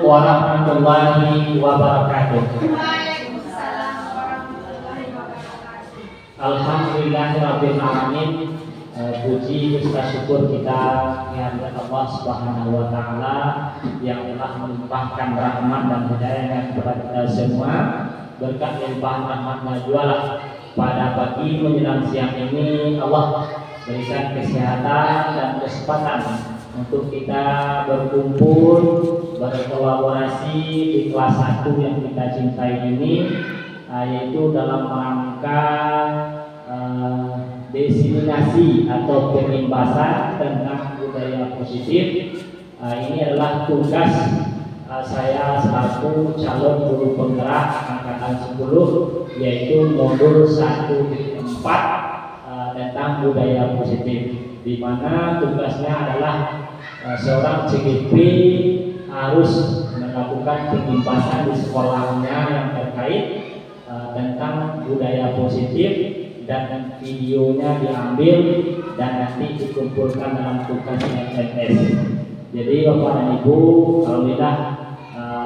warahmatullahi wabarakatuh. Waalaikumsalam warahmatullahi wabarakatuh. Alhamdulillahirabbil alamin. Puji serta syukur kita kehadirat Allah Subhanahu wa taala yang telah melimpahkan rahmat dan hidayahnya kepada kita semua. Berkat limpahan rahmatnya jualah pada pagi menjelang siang ini Allah berikan kesehatan dan kesempatan untuk kita berkumpul berkolaborasi di kelas 1 yang kita cintai ini, yaitu dalam rangka diseminasi atau penimbasan tentang budaya positif. Ini adalah tugas saya selaku calon guru penggerak angkatan 10, yaitu modul 1.4 tentang budaya positif, di mana tugasnya adalah seorang CGP harus melakukan penimbasan di sekolahnya yang terkait tentang budaya positif, dan videonya diambil dan nanti dikumpulkan dalam tugas SMS. Jadi Bapak dan Ibu, alhamdulillah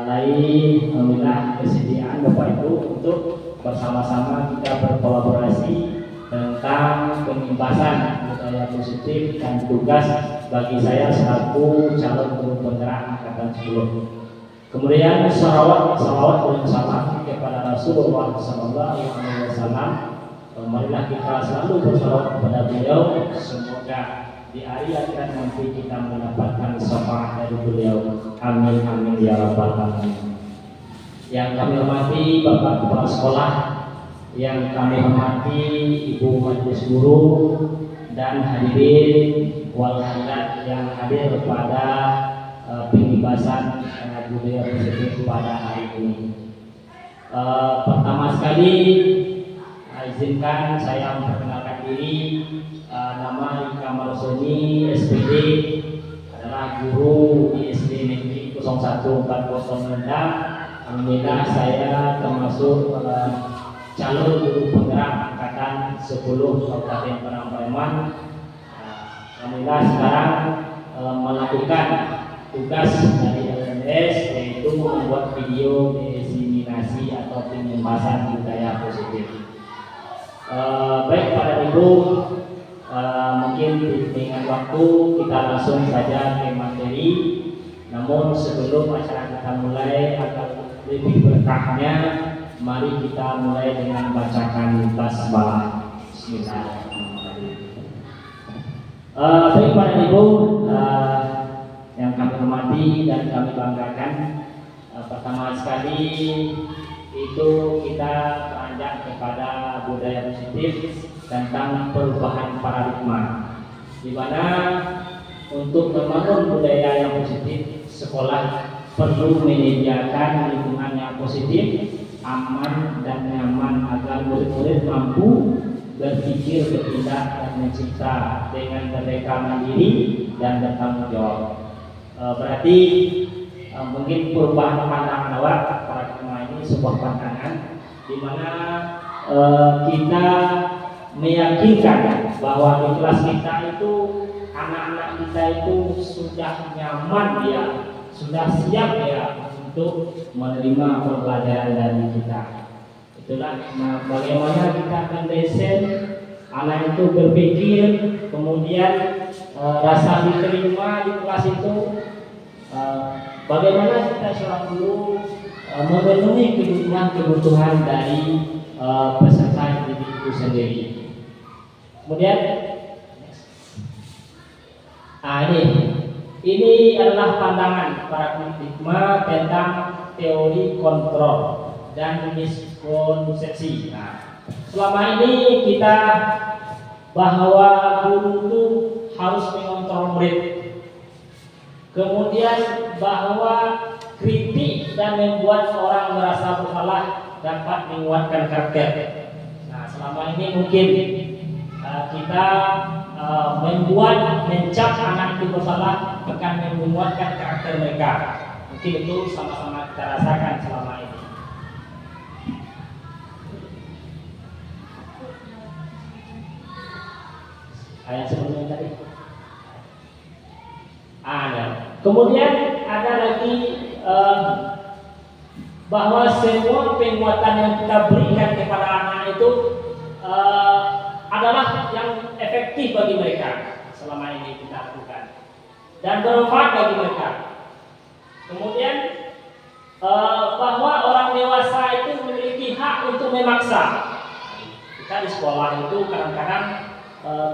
alhamdulillah kesediaan Bapak Ibu untuk bersama-sama kita berkolaborasi tentang penimbasan budaya positif dan tugas bagi saya selaku calon guru penggerak angkatan 10. Kemudian salawat dan salam kepada Rasulullah SAW. Marilah kita selalu bersalawat kepada beliau. Semoga di hari akhirat nanti kita mendapatkan syafaat dari beliau. Amin amin ya rabbal alamin. Yang kami hormati Bapak Kepala Sekolah, yang kami hormati Ibu Majelis Guru dan hadirin wal hadirat yang hadir pada pengibasan budaya positif pada hari ini. Pertama sekali izinkan saya memperkenalkan diri. Nama Rika Marsoni, SPD, adalah guru di SD Negeri 0140 Rendang. Alhamdulillah saya termasuk calon guru penggerak angkatan 10 Kabupaten Padang. Alhamdulillah sekarang melakukan tugas dari LMS, yaitu membuat video diseminasi atau penyebaran budaya positif. Baik Pak Ibu, mungkin dengan waktu kita langsung saja ke materi. Namun sebelum acara kita mulai agar lebih berkahnya, mari kita mulai dengan bacakan basmalah. Bismillahirrahmanirrahim. Baik Pak Ibu, yang kami hormati dan kami banggakan, pertama sekali itu kita beranjak kepada budaya positif tentang perubahan paradigma, di mana untuk membangun budaya yang positif, sekolah perlu menyediakan lingkungan yang positif, aman dan nyaman agar murid-murid mampu berpikir, bertindak dan mencipta dengan mereka mandiri dan bertanggung jawab. Berarti mungkin perubahan pandangan awal paradigma ini sebuah pandangan di mana kita meyakinkan bahwa di kelas kita itu anak-anak kita itu sudah nyaman ya, sudah siap ya untuk menerima pembelajaran dari kita. Itulah bagaimana kita akan desain anak itu berpikir, kemudian rasa diterima di kelas itu. Bagaimana kita seorang guru memenuhi kebutuhan dari peserta didik itu sendiri. Kemudian, ini adalah pandangan paradigma tentang teori kontrol dan miskonsepsi. Selama ini kita bahwa guru itu harus mengontrol murid. Kemudian bahwa kritik dan membuat orang merasa bersalah dapat menguatkan karakter. Selama ini mungkin kita mencap anak itu bersalah akan menguatkan karakter mereka. Mungkin itu sama-sama kita rasakan selama ini. Ayat sebelumnya tadi. Ada. Kemudian ada lagi bahwa semua penguatan yang kita berikan kepada anak itu adalah yang efektif bagi mereka selama ini kita lakukan dan bermanfaat bagi mereka. Kemudian bahwa orang dewasa itu memiliki hak untuk memaksa. Kita di sekolah itu kadang-kadang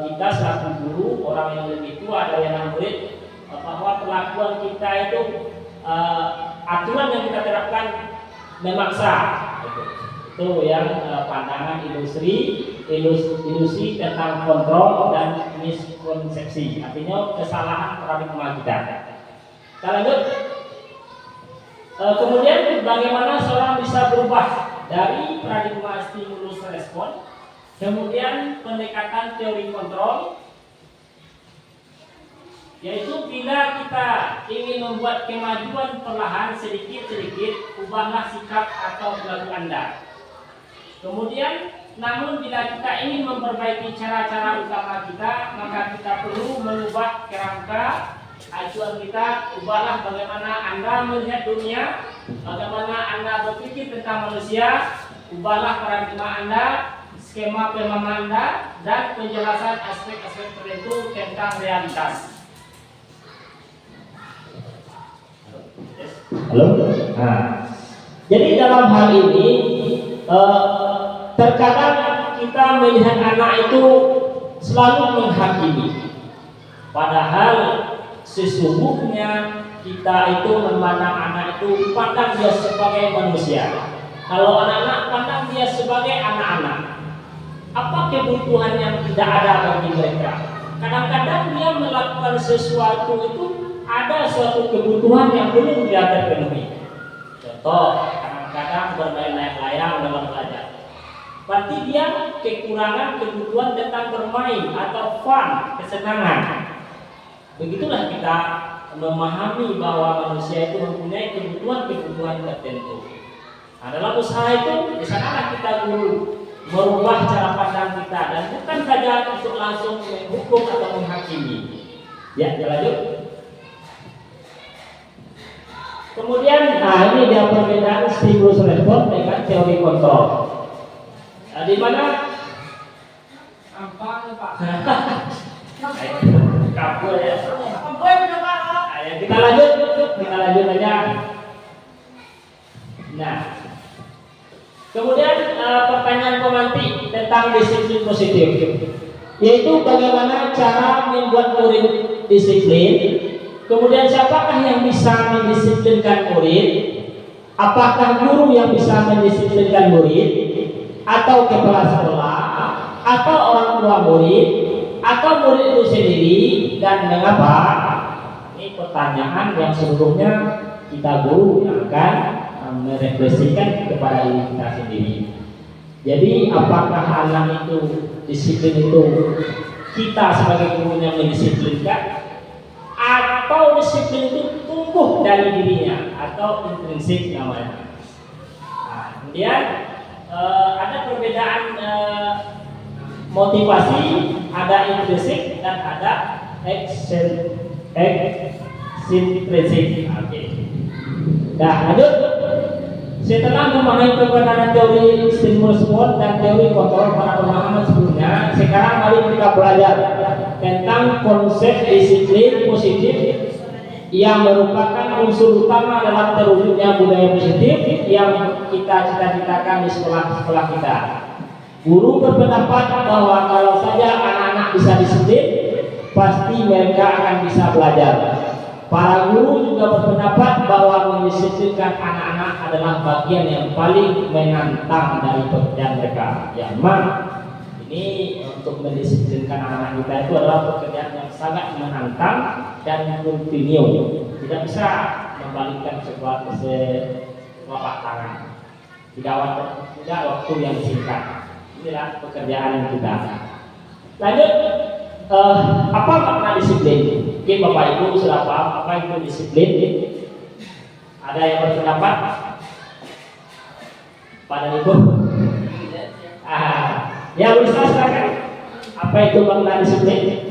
kita selaku guru, orang yang lebih tua dari anak murid, bahwa perlakuan kita itu aturan yang kita terapkan memaksa. Itu yang pandangan ilusi tentang kontrol dan miskonsepsi, artinya kesalahan paradigma kita. Kita lanjut. Kemudian bagaimana seorang bisa berubah dari paradigma stimulus respon, kemudian pendekatan teori kontrol, yaitu bila kita ingin membuat kemajuan perlahan sedikit-sedikit, ubahlah sikap atau perilaku Anda. Kemudian, namun bila kita ingin memperbaiki cara-cara utama kita, maka kita perlu mengubah kerangka acuan kita. Ubahlah bagaimana Anda melihat dunia, bagaimana Anda berpikir tentang manusia, ubahlah paradigma Anda, skema pemahaman Anda, dan penjelasan aspek-aspek tertentu tentang realitas. Halo? Nah, jadi dalam hal ini terkadang kita melihat anak itu selalu menghakimi, padahal sesungguhnya kita itu memandang anak itu pandang dia sebagai manusia. Kalau anak-anak pandang dia sebagai anak-anak. Apa kebutuhan yang tidak ada bagi mereka? Kadang-kadang dia melakukan sesuatu itu ada suatu kebutuhan yang belum dia terpenuhi. Contoh, kadang-kadang bermain layang-layang dalam belajar. Berarti dia kekurangan kebutuhan tentang bermain atau fun, kesenangan. Begitulah kita memahami bahwa manusia itu mempunyai kebutuhan-kebutuhan tertentu. Nah, dalam usaha itu, di sanalah kita guru merubah cara pandang kita dan bukan saja untuk langsung menghukum atau menghakimi. Ya, lanjut. Kemudian, ini dia perbedaan stimulus respon dengan teori kontrol. Di mana? Apa Pak? Kabur ya. Ayo kita lanjut aja. Nah, kemudian pertanyaan pemantik tentang disiplin positif, yaitu bagaimana cara membuat murid disiplin. Kemudian siapakah yang bisa mendisiplinkan murid? Apakah guru yang bisa mendisiplinkan murid? Atau kepala sekolah? Atau orang tua murid? Atau murid itu sendiri? Dan mengapa? Ini pertanyaan yang sebelumnya kita guru yang akan merefleksikan kepada diri kita sendiri. Jadi apakah anak itu disiplin itu kita sebagai gurunya mendisiplinkan, atau disiplin itu tumbuh dari dirinya atau intrinsik namanya. Nah, kemudian ada perbedaan motivasi, ada intrinsik dan ada extrinsic. Oke. Nah, lanjut. Setelah memahami perbedaan teori stimulus respon dan teori kontrol pada pemahaman sebelumnya, sekarang mari kita belajar tentang konsep disiplin positif yang merupakan unsur utama dalam terwujudnya budaya positif yang kita cita-citakan di sekolah-sekolah kita. Guru berpendapat bahwa kalau saja anak-anak bisa disiplin, pasti mereka akan bisa belajar. Para guru juga berpendapat bahwa mendisiplinkan anak-anak adalah bagian yang paling menantang dari pekerjaan mereka. Yang mana ini untuk mendisiplinkan anak-anak kita itu adalah pekerjaan yang sangat menantang dan kontinu. Tidak bisa membalikkan sebuah telapak tangan. Tidak waktu yang singkat. Inilah pekerjaan kita. Lanjut, apa makna disiplin? Mungkin Bapak Ibu sudah paham apa itu disiplin. Ada yang berpendapat? Pada Ibu? Ya bisa silakan. Apa itu makna disiplin?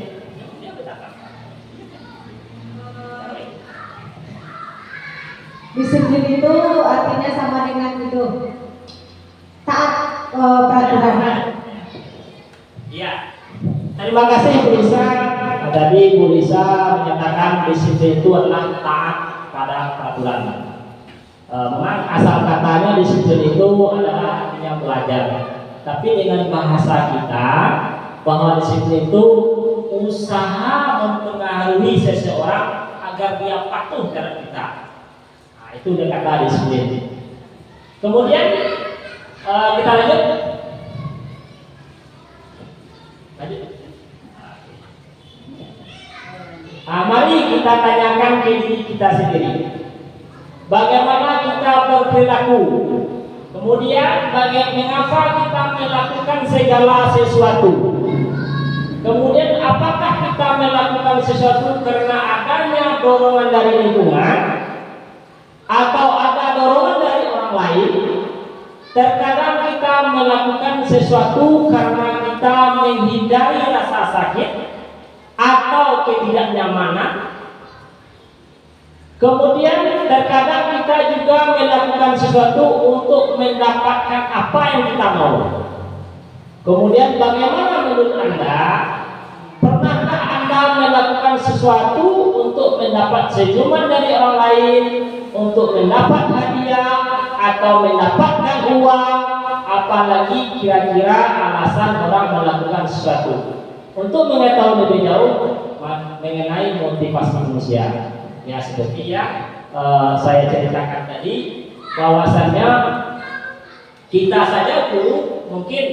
Disiplin itu artinya sama dengan itu taat peraturan. Iya. Terima kasih Bu Lisa. Tadi Bu Lisa menyatakan disiplin itu adalah taat pada peraturan. Memang asal katanya disiplin itu adalah artinya belajar. Tapi dengan bahasa kita bahwa disiplin itu usaha mempengaruhi seseorang agar dia patuh terhadap kita. Nah, itu dia kata disiplin. Kemudian kita lanjut. Nah, mari kita tanyakan ke diri kita sendiri. Bagaimana kita berperilaku? Kemudian mengapa kita melakukan segala sesuatu? Kemudian apakah kita melakukan sesuatu karena adanya dorongan dari lingkungan atau ada dorongan dari orang lain? Terkadang kita melakukan sesuatu karena kita menghindari rasa sakit atau ketidaknyamanan. Kemudian terkadang kita juga melakukan sesuatu untuk mendapatkan apa yang kita mau. Kemudian bagaimana menurut Anda? Pernahkah Anda melakukan sesuatu untuk mendapat senyuman dari orang lain, untuk mendapat hadiah atau mendapatkan uang? Apalagi kira-kira alasan orang melakukan sesuatu. Untuk mengetahui lebih jauh mengenai motivasi manusia, ya seperti saya ceritakan tadi, bahwasannya kita saja dulu mungkin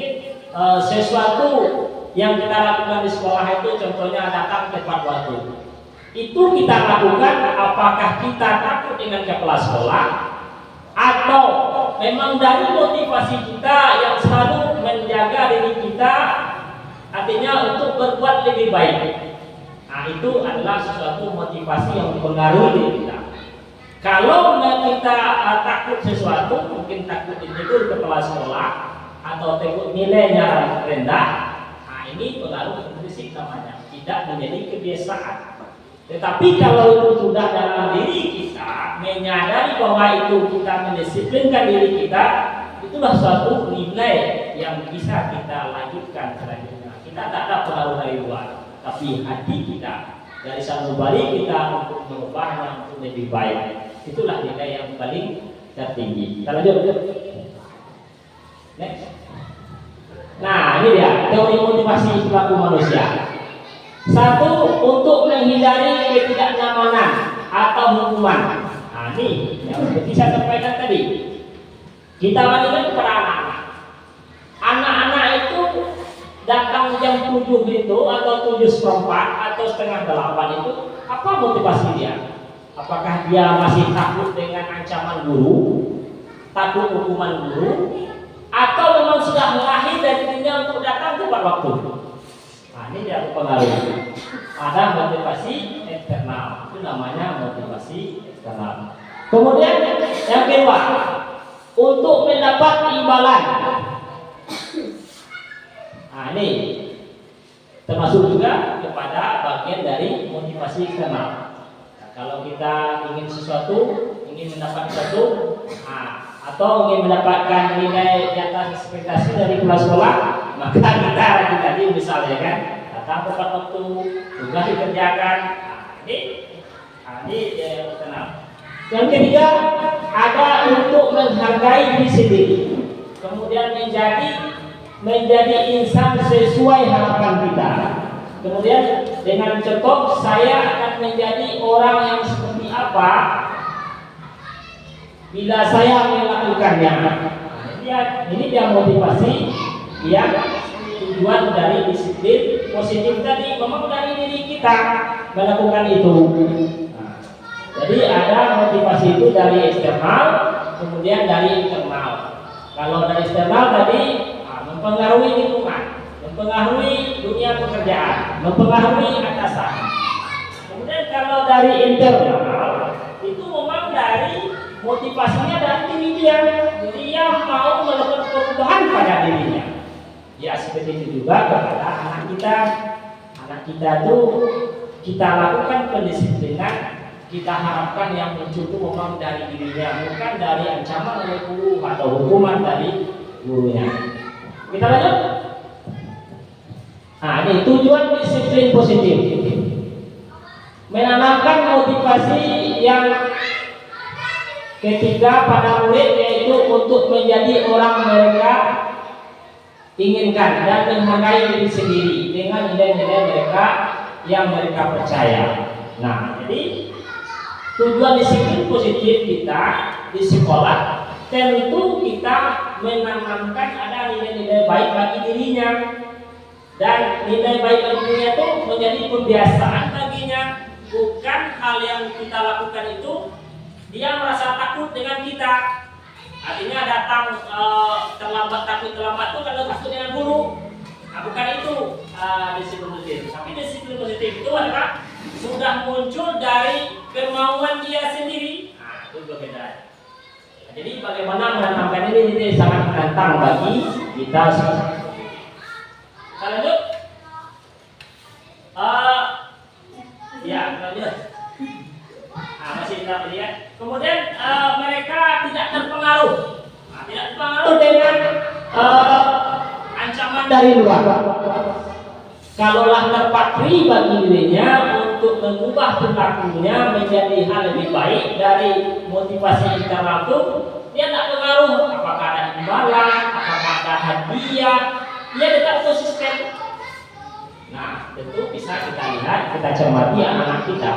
sesuatu yang kita lakukan di sekolah itu, contohnya datang tepat waktu, itu kita lakukan apakah kita takut dengan kepala sekolah atau memang dari motivasi kita yang selalu menjaga diri kita, artinya untuk berbuat lebih baik. Nah, itu adalah sesuatu motivasi yang mempengaruhi diri kita. Kalau kita takut sesuatu, mungkin takut ditegur kepala sekolah atau takut nilainya rendah, nah ini pengaruh intrinsik namanya, tidak menjadi kebiasaan. Tetapi kalau itu sudah dalam diri kita, menyadari bahwa itu kita mendisiplinkan diri kita, itulah suatu nilai yang bisa kita lanjutkan selanjutnya. Kita tak ada pengaruh dari luar, tapi hati kita dari sang mubalik kita untuk mengubahnya untuk lebih baik. Itulah nilai yang paling tertinggi. Kita lanjut. Next. Nah, ini dia teori motivasi perilaku manusia. Satu, untuk menghindari ketidaknyamanan atau hukuman. Nah, ini yang seperti saya sampaikan tadi. Kita bandingkan kepada anak-anak. Anak-anak itu datang jam 7 itu atau 7:04 atau setengah 8 itu, apa motivasi dia? Apakah dia masih takut dengan ancaman guru, takut hukuman guru, atau memang sudah lahir dari dirinya untuk datang tepat waktu? Nah, ini dia pengaruh. Ada motivasi eksternal, itu namanya motivasi eksternal. Kemudian yang kedua, untuk mendapat imbalan. Nah, ini termasuk juga kepada bagian dari motivasi eksternal. Nah, kalau kita ingin sesuatu, ingin mendapat sesuatu, atau ingin mendapatkan nilai di atas ekspektasi dari kepala sekolah, maka kita rajin tadi misalnya kan, datang tepat waktu, tugas dikerjakan. Ini eksternal. Yang ketiga, ada untuk menghargai diri sendiri, kemudian menjadi insan sesuai harapan kita. Kemudian dengan contoh, saya akan menjadi orang yang seperti apa bila saya melakukannya. Ini dia motivasi yang tujuan dari disiplin positif tadi, memang dari diri kita melakukan itu. Jadi ada motivasi itu dari eksternal, kemudian dari internal. Kalau dari eksternal tadi mempengaruhi lingkungan, mempengaruhi dunia pekerjaan, mempengaruhi atasan. Kemudian kalau dari internal itu memang dari motivasinya dari diri dia, dia mau melakukan perubahan pada dirinya. Ya seperti itu juga kepada anak kita. Anak kita itu kita lakukan pendisiplinan kita harapkan yang muncul itu memang dari dirinya, bukan dari ancaman oleh guru atau hukuman dari gurunya. Kita lanjut. Nah, ini tujuan disiplin positif. Menanamkan motivasi yang ketiga pada murid, yaitu untuk menjadi orang mereka inginkan dan menghargai diri sendiri dengan nilai-nilai mereka yang mereka percaya. Nah, jadi tujuan disiplin positif kita di sekolah tentu kita menanamkan ada nilai-nilai baik bagi dirinya, dan nilai baik bagi dirinya itu menjadi kebiasaan baginya, bukan hal yang kita lakukan itu dia merasa takut dengan kita. Artinya datang terlambat, takut terlambat itu karena takut dengan guru. Nah, bukan itu disiplin positif. Tapi disiplin positif itu adalah sudah muncul dari kemauan dia sendiri. Nah, itu berbeda. Nah, jadi bagaimana menanamkan ini sangat menantang bagi kita semua. Kita lanjut. Ya, lanjut. Nah, masih kita lihat. Kemudian mereka tidak terpengaruh. Nah, tidak terpengaruh dengan ancaman dari luar. Kalaulah terpatri bagi dirinya untuk mengubah perilakunya menjadi hal lebih baik dari motivasi internal itu, dia tidak pengaruh apakah ada imbalan, apakah ada hadiah, dia tetap konsisten. Nah, tentu bisa kita lihat, kita cermati anak-anak kita.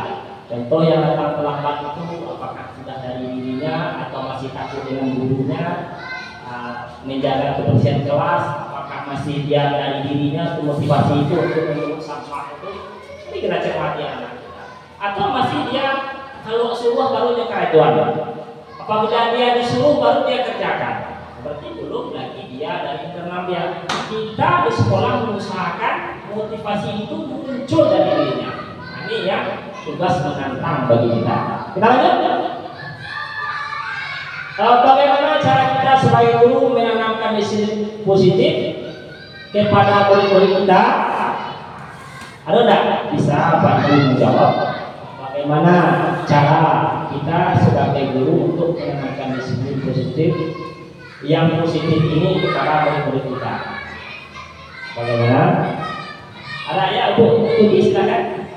Contoh yang datang terlambat itu apakah sudah dari dirinya atau masih takut dengan gurunya, menjaga kebersihan kelas, apakah masih dia dari dirinya untuk motivasi itu untuk mengurus sampah itu. Ini kita cermati anak kita. Atau masih dia kalau suruh baru dia keracuan. Apabila dia disuruh baru dia kerjakan. Berarti belum lagi dia dari internal dia. Kita di sekolah mengusahakan motivasi itu muncul dari dirinya. Nah, ini yang tugas menantang bagi kita. Kita lanjut. Bagaimana cara kita sebagai guru menanamkan disiplin positif kepada murid-murid kita? Ada enggak bisa bantu menjawab? Bagaimana cara kita sebagai guru untuk menanamkan disiplin positif yang positif ini kepada murid-murid kita? Bagaimana? Ada ya, Bu, silakan.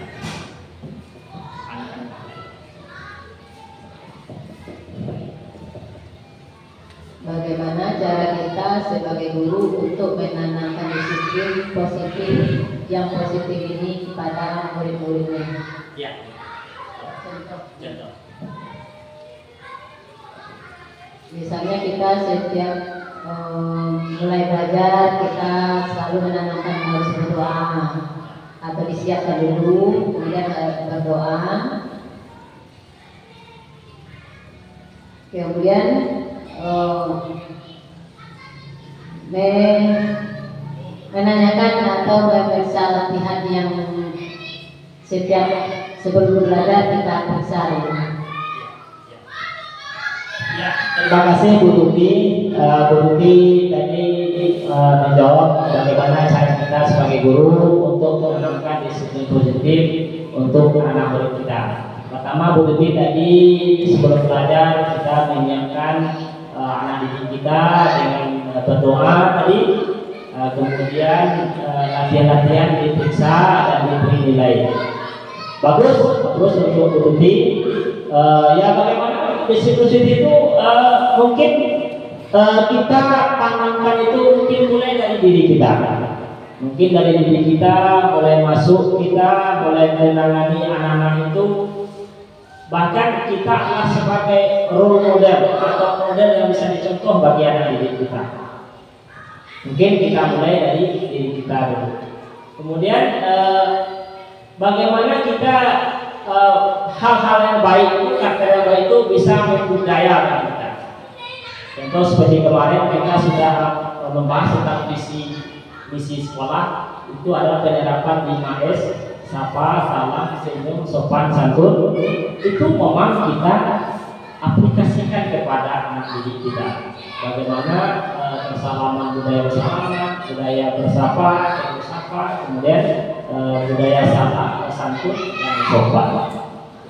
Bagaimana cara kita sebagai guru untuk menanamkan disiplin positif yang positif ini kepada murid-muridnya? Ya. Contoh. Misalnya kita setiap mulai belajar kita selalu menanamkan harus berdoa atau disiapkan dulu kemudian berdoa, kemudian menanyakan atau memeriksa latihan yang setiap sebelum belajar kita periksa. Ya, terima kasih Bu Tuti. Bu Tuti tadi menjawab bagaimana cara kita sebagai guru untuk menanamkan disiplin positif untuk anak murid kita. Pertama, Bu Tuti tadi sebelum belajar kita menyiapkan anak didik kita dengan berdoa tadi, kemudian latihan-latihan diperiksa dan diberi nilai. Bagus untuk Bu Tuti. Ya, bagaimana disiplin itu mungkin kita tanamkan itu mungkin mulai dari diri kita. Mungkin dari diri kita mulai masuk, kita mulai menangani anak-anak itu. Bahkan kita adalah sebagai role model atau model yang bisa dicontoh bagi anak didik kita. Mungkin kita mulai dari diri kita dulu. Kemudian bagaimana kita hal-hal yang baik, karakter yang baik itu bisa membudayakan kita. Contoh seperti kemarin kita sudah membahas tentang misi sekolah, itu adalah penerapan 5S, sapa, salam, senyum, sopan, santun. Itu memang kita aplikasikan kepada anak didik kita. Bagaimana persalaman, budaya bersalaman, budaya bersapa, kemudian budaya salam, santun, dan sopan.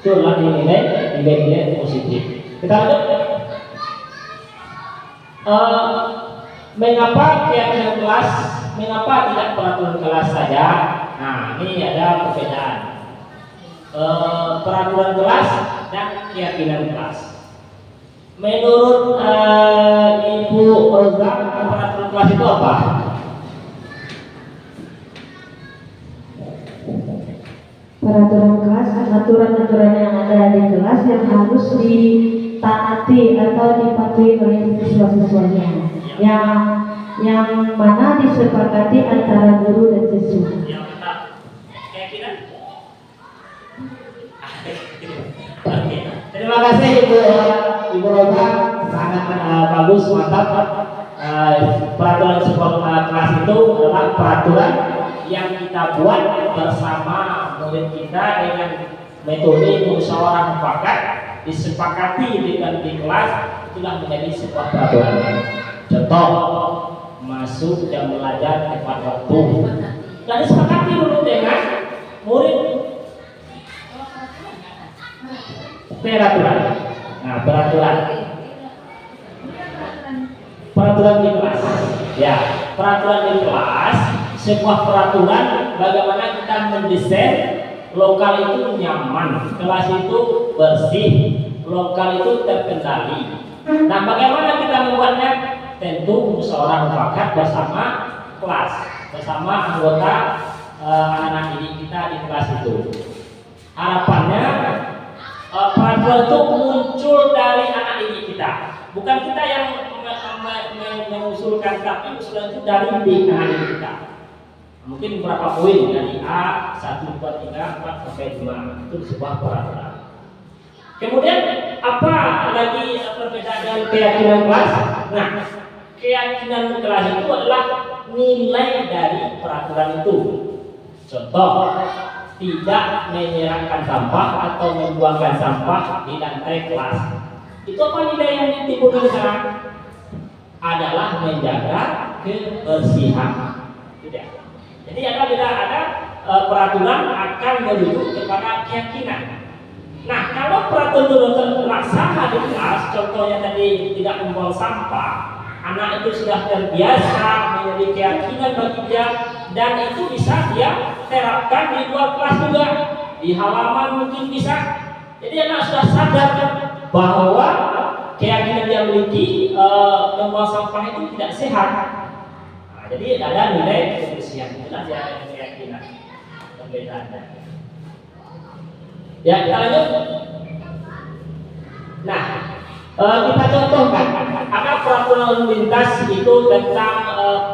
Itulah nilai positif. Kita lanjut. Mengapa keyakinan kelas? Mengapa tidak peraturan kelas saja? Nah, ini ada perbedaan. Peraturan kelas dan keyakinan kelas. Menurut Ibu Olga, peraturan kelas itu apa? Peraturan kelas, aturan-aturan yang ada di kelas yang harus ditaati atau dipatuhi oleh siswa-siswanya, yang mana disepakati antara guru dan siswa. Keyakinan? Oke. Terima kasih Ibu Olga, sangat bagus, mantap. Peraturan sekolah kelas itu adalah peraturan yang kita buat bersama murid kita dengan metode musyawarah mufakat, disepakati dengan di kelas, itulah menjadi sebuah peraturan. Contoh, masuk jam belajar tepat waktu, dan disepakati dulu dengan murid. Peraturan. Nah, peraturan di kelas. Ya, peraturan di kelas, sebuah peraturan bagaimana kita mendesain lokal itu nyaman, kelas itu bersih, lokal itu terkendali. Nah, bagaimana kita membuatnya? Tentu musyawarah mufakat bersama kelas, bersama anggota anak didik kita di kelas itu. Harapannya peraturan itu muncul dari anak didik kita, bukan kita yang mengusulkan, tapi usulan itu dari anak didik kita. Mungkin beberapa poin dari A 1, 2, 3, 4 sampai 5 itu sebuah peraturan. Kemudian apa lagi perbedaan dengan keyakinan kelas? Nah, keyakinan kelas itu adalah nilai dari peraturan itu. Contoh, tidak menyerahkan sampah atau membuangkan sampah di lantai kelas. Itu apa nilai yang ditimbulkan di sana? Adalah menjaga kebersihan. Tidak. Jadi ada peraturan akan merujuk kepada keyakinan. Nah, kalau peraturan itu terlaksana di kelas, contohnya tadi tidak membuang sampah, anak itu sudah terbiasa menjadi keyakinan bagi dia, dan itu bisa dia terapkan di luar kelas juga, di halaman mungkin bisa. Jadi anak sudah sadar bahwa keyakinan dia miliki membuang sampah itu tidak sehat. Nah, jadi ada nilai kebersihan, itulah dia keyakinan perbedaannya. Ya, kita lanjut. Nah, kita contohkan ada peraturan lalu lintas itu tentang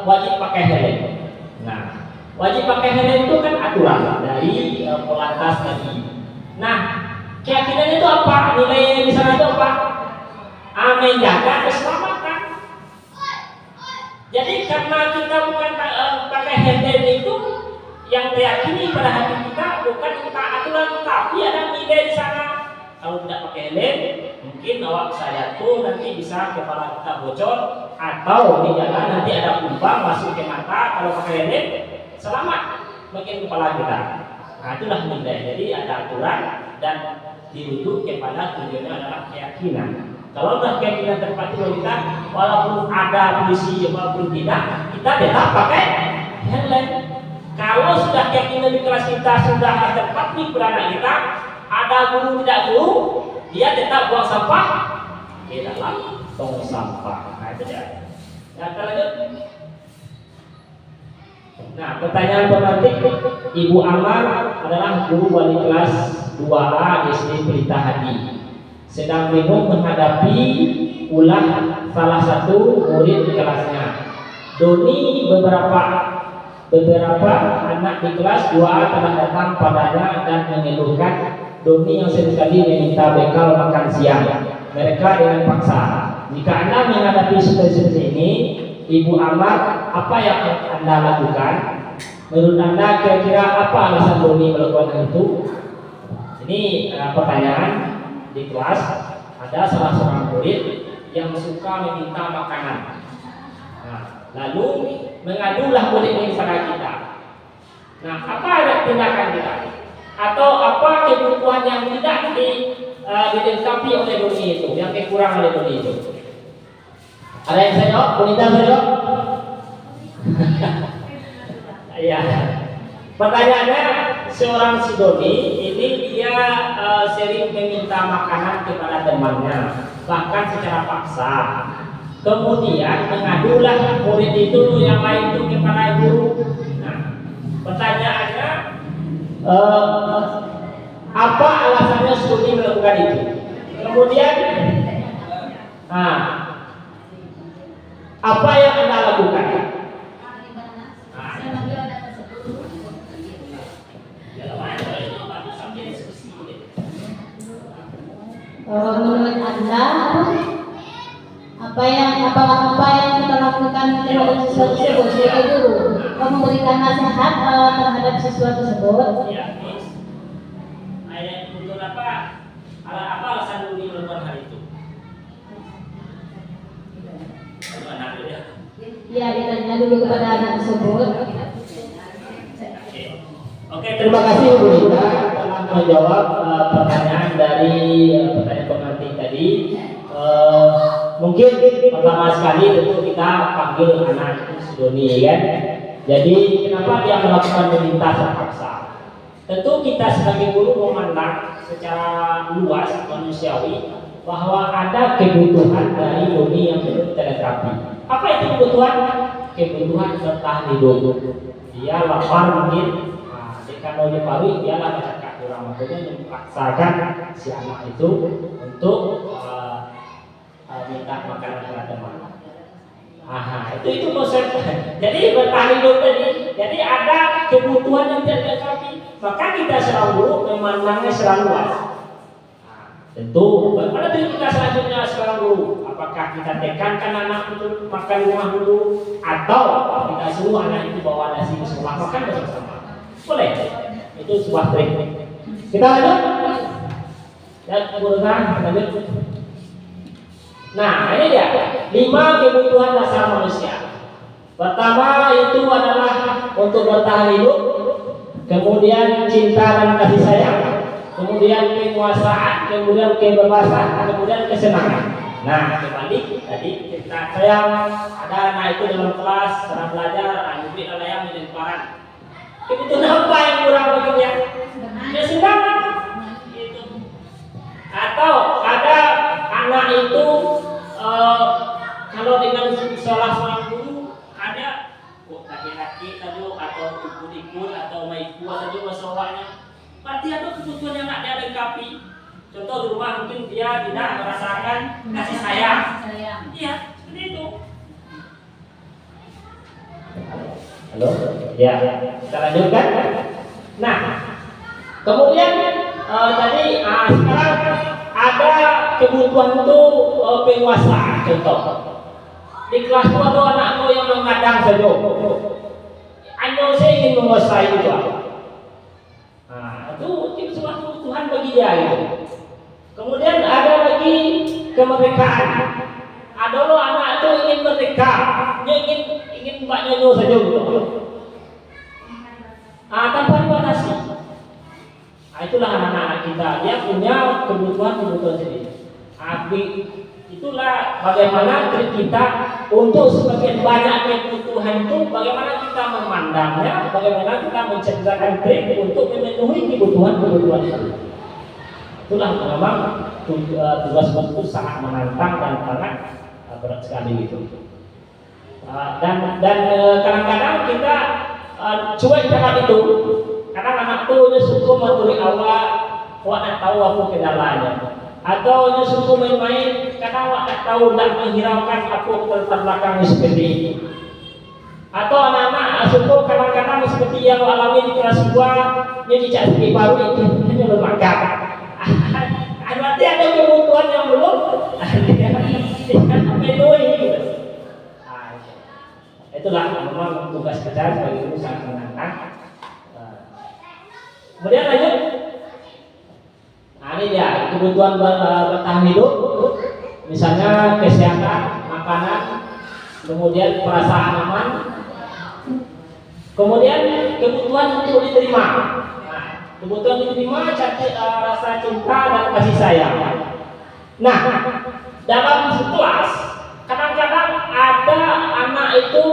wajib pakai helm. Nah, wajib pakai helm itu kan aturan dari Polantas tadi. Nah, keyakinan itu apa? Nilai di sana itu apa? Menjaga keselamatan. Jadi karena kita bukan pakai helm itu, yang diyakini pada hati kita bukan aturan, tapi ada nilai di sana. Kalau tidak pakai helm, mungkin awak bisa jatuh, nanti bisa kepala kita bocor, atau di jalan nanti ada lubang masuk ke mata. Kalau pakai helm, selamat mungkin kepala kita. Nah, itulah nilai. Jadi ada aturan dan dirujuk kepada tujuannya adalah keyakinan. Kalau sudah keyakinan terpati kita, walaupun ada polisi maupun tidak, kita tetap pakai helm. Kalau sudah keyakinan di kelas kita sudah terpati pada anak kita, ada guru tidak guru, dia tetap buang sampah di dalam tong sampah. Nah, itu dia. Nah, kita lanjut. Nah, pertanyaan pemantik, Ibu Amar adalah guru wali kelas 2A SD Pelita Hadi, sedang bingung menghadapi ulah salah satu murid di kelasnya. Doni beberapa anak di kelas 2A telah datang padanya dan mengeluhkan Doni yang seringkali meminta bekal makan siang mereka dengan paksa. Jika Anda menghadapi situasi seperti ini, Ibu Amar, apa yang Anda lakukan? Menurut Anda kira-kira apa alasan Doni melakukan itu? Ini pertanyaan di kelas. Ada salah seorang murid yang suka meminta makanan. Nah, lalu mengadulah murid ini kepada kita. Nah, apa ada tindakan kita? atau apa kebutuhan yang tidak dilengkapi oleh dunia itu, yang kekurangan oleh dunia itu? Ada yang saya jawab? Bonita saya jawab? Iya. Pertanyaannya, seorang si Doni ini dia sering meminta makanan kepada temannya, bahkan secara paksa. Kemudian mengadulah murid itu yang lain itu kepada guru. Nah, pertanyaannya, apa alasannya si Doni melakukan itu? Kemudian, apa yang Anda lakukan? Menurut Anda apa yang kita lakukan terhadap siswa tersebut sebagai guru? Memberikan nasihat terhadap siswa tersebut? Ya, betul apa alasan Doni melakukan hal itu? Ya, ditanya dulu kepada anak tersebut. Oke, terima kasih Bu Rita telah menjawab pertanyaan dari pertanyaan pengantin tadi. Mungkin pertama sekali tentu kita panggil anak itu si Doni, kan? Jadi kenapa dia melakukan meminta terpaksa? Tentu kita sebagai guru memandang secara luas manusiawi bahwa ada kebutuhan dari Doni yang belum terlengkapi. Apa itu kebutuhan? Kebutuhan bertahan hidup. Dia lapar mungkin. Kalau dia paru, dia lah bercakap orang, makanya memaksakan si anak itu untuk minta makanan kepada teman. Itu konsep. Jadi bertahan hidup tadi. Jadi ada kebutuhan yang tidak dilengkapi, maka kita selalu guru memandangnya secara luas. Tentu, bagaimana kita selanjutnya seorang guru? Apakah kita tekankan anak untuk makan di rumah dulu, atau kita suruh anak itu bawa nasi ke sekolah makan bersama-sama? Boleh, itu sebuah trik. Kita lanjut. Ya, lanjut. Nah, ini dia 5 kebutuhan dasar manusia. Pertama itu adalah untuk bertahan hidup, kemudian cinta dan kasih sayang, kemudian kekuasaan, kemudian kebebasan, kemudian kesenangan. Nah, kembali tadi cerita saya ada anak itu dalam kelas sedang belajar, nyubit yang dilemparan. Kebutuhan apa yang kurang bagi dia? Kesenangan. Gitu. Atau ada anak itu kalau dengan seorang guru ada laki-laki tadi atau ikut-ikut atau maikut tadi masalahnya. Berarti ada kebutuhan yang nak dia lengkapi. Contoh di rumah mungkin dia tidak merasakan kasih sayang. Iya, seperti itu. Halo? Ya, kita lanjutkan. Nah, kemudian tadi sekarang ada kebutuhan itu penguasaan. Contoh, di kelas itu ada anakku yang mengadang saja. Saya ingin menguasai itu. Itu sebuah kebutuhan bagi dia itu. Kemudian ada lagi kemerdekaan. Ada loh anak itu ingin merdeka, dia ingin Mbak Nyonya saja gitu. Tanpa dibatasi. Itulah anak-anak kita, dia punya kebutuhan sendiri. Itulah bagaimana trik kita untuk sebagian banyak kebutuhan itu, bagaimana kita memandangnya, bagaimana kita menciptakan trik untuk memenuhi kebutuhan itu. Itulah memang tugas itu sangat menantang dan sangat berat sekali gitu. Dan kadang-kadang kita cuek terhadap itu. Kadang anak itu suka mentulis awak, tak tahu apa kendalanya. Atau suka main-main, kadang awak tak tahu nak menghiraukan apa latar belakangnya seperti ini. Atau anak-anak suka kadang-kadang seperti yang alami di kelas 2, dia dicak sedikit baru itu hanya lembaga. Berarti ada kebutuhan yang belum dipenuhi. Itulah memang tugas kita sebagai guru sangat menantang. Kemudian lanjut. Ini dia kebutuhan bertahan hidup. Misalnya kesehatan, makanan, kemudian perasaan aman, kemudian kebutuhan untuk diterima. kebutuhan diterima, rasa cinta dan kasih sayang. Nah, dalam kelas kadang-kadang ada anak itu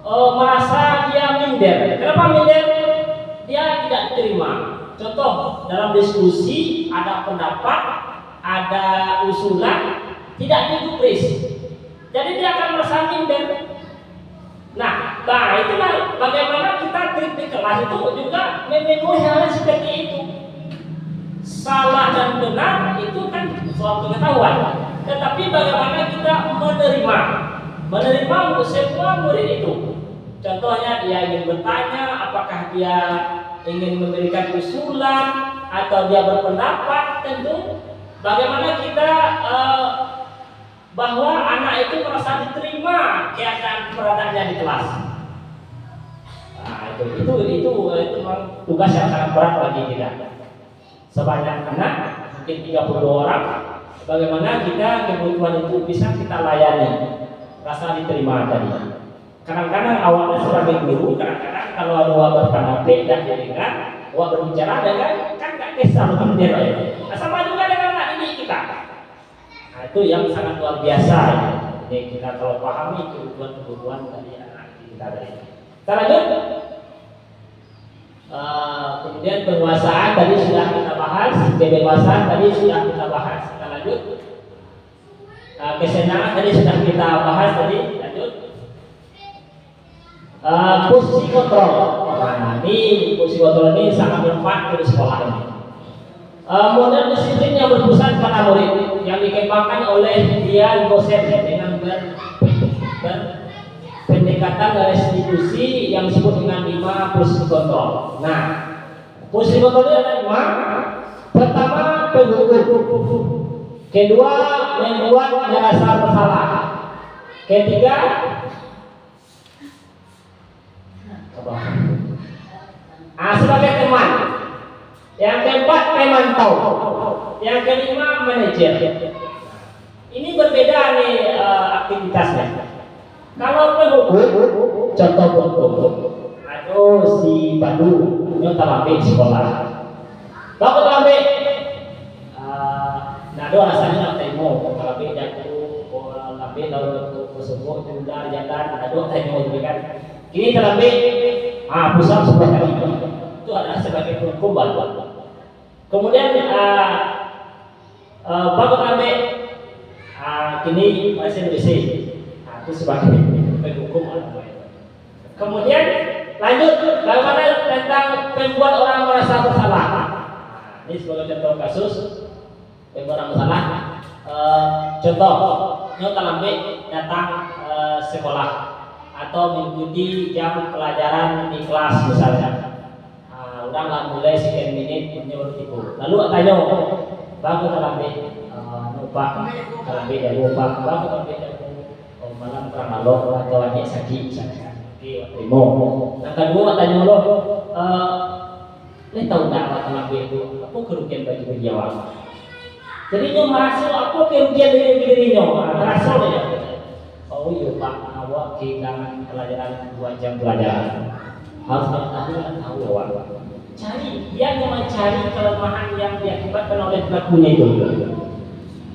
merasa dia minder. Kenapa minder? Dia tidak diterima. Contoh, dalam diskusi ada pendapat, ada usulan, tidak digubris. Jadi dia akan merasa minder. Nah, itulah bagaimana kita di kelas itu juga memenuhi hal seperti itu. Salah dan benar itu kan suatu pengetahuan. Tetapi bagaimana kita menerima untuk semua murid itu. Contohnya dia ingin bertanya, apakah dia ingin memberikan usulan atau dia berpendapat, tentu bagaimana kita bahwa anak itu merasa diterima keberadaannya di kelas. Nah, itu memang tugas yang sangat berat bagi kita. Sebanyak anak, mungkin 32 orang, bagaimana kita kebutuhan itu bisa kita layani, rasa diterima tadi. Kadang-kadang awalnya sebagai guru, kadang-kadang kalau ada berpendapat dan dengar, berbicara dengan kan nggak kisah begitu ya. Sama juga dengan anak didik kita. Nah, itu yang sangat luar biasa. Jadi kita kalau pahami kebutuhan dari anak kita tadi. Kita lanjut. Kemudian penguasaan tadi sudah kita bahas, kebebasan tadi sudah kita bahas. Kita lanjut. Kesenangan tadi sudah kita bahas tadi. Lanjut. Posisi kontrol. Nah, ini posisi kontrol ini sangat bermanfaat di sekolah ini. Model disiplin yang berpusat pada murid yang dikembangkan oleh dia dosen dengan pendekatan dari institusi yang disebut dengan 5 posisi kontrol. Nah, posisi kontrol ini ada 5. Pertama, penghukum. Kedua, membuat merasa bersalah. Ketiga, sebagai teman. Yang keempat, memantau. Yang kelima, manajer. Ini berbeda nih aktivitasnya. Kalau penghukum, contoh penghukum, aduh si Badu nyonta lambe sekolah. Bapak lambe, nado rasanya temo, lambe jatuh, lambe lalu kesembuh, tunda jalan, nado temo juga kan. Ini terlambe, pusat sebelah kali itu adalah sebagai penghukum Badu. Kemudian bapak lambe, kini masih BC. Itu sebagai penghukum. Kemudian lanjut, bagaimana tentang membuat orang merasa bersalah. Ini sebagai contoh kasus membuat orang bersalah. Contoh, nyota lambe datang sekolah atau mengikuti jam pelajaran di kelas misalnya. Udahlah mulai sekian menit menyuruh itu. Lalu tanya, bagus lambe, lupa lambe dari lupa, bagus lambe malam pramalok atau adik sakit misalnya. Terima. Yang kedua tanya lo, tahu tak apa lambe itu? Apa kerugian bagi berjawab? Jadi dia merasa apa kerugian dari dirinya? Merasa ya. Oh iya Pak, awak kehilangan pelajaran 2 jam pelajaran. Harus tahu awak. Cari, dia mencari kelemahan yang diakibatkan oleh pelakunya itu.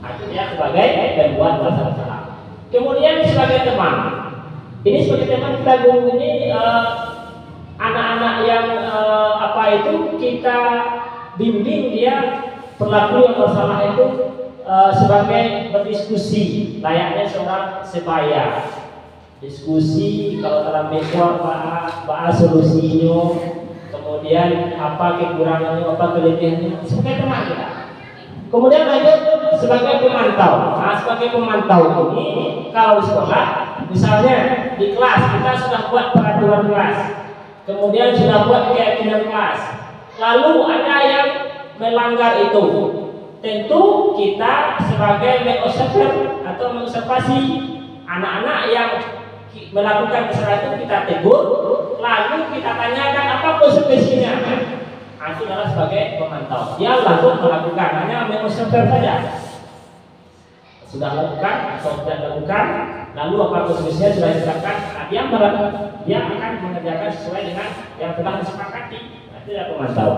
Artinya sebagai pembuat masalah. Kemudian sebagai teman, ini sebagai teman kita guru ini anak-anak yang kita bimbing dia perilaku yang bersalah itu sebagai berdiskusi layaknya seorang sebaya. Diskusi kalau dalam mekwa bahas solusinya, kemudian apa kekurangannya, apa kelebihannya sebagai teman kita. Kemudian lanjut sebagai pemantau. Nah, sebagai pemantau ini kalau di sekolah, misalnya di kelas kita sudah buat peraturan kelas, kemudian sudah buat keyakinan kelas, lalu ada yang melanggar itu, tentu kita sebagai mengobserver atau mengobservasi anak-anak yang melakukan kesalahan itu kita tegur, lalu kita tanyakan apa konsekuensinya. Itu adalah sebagai pemantau. Dia langsung melakukan, hanya mengobserver saja. Sudah lakukan atau tidak lakukan, lalu apa konsekuensinya sudah ditetapkan. Nah, dia akan mengerjakan sesuai dengan yang telah disepakati. Nah, Itu aku mantau.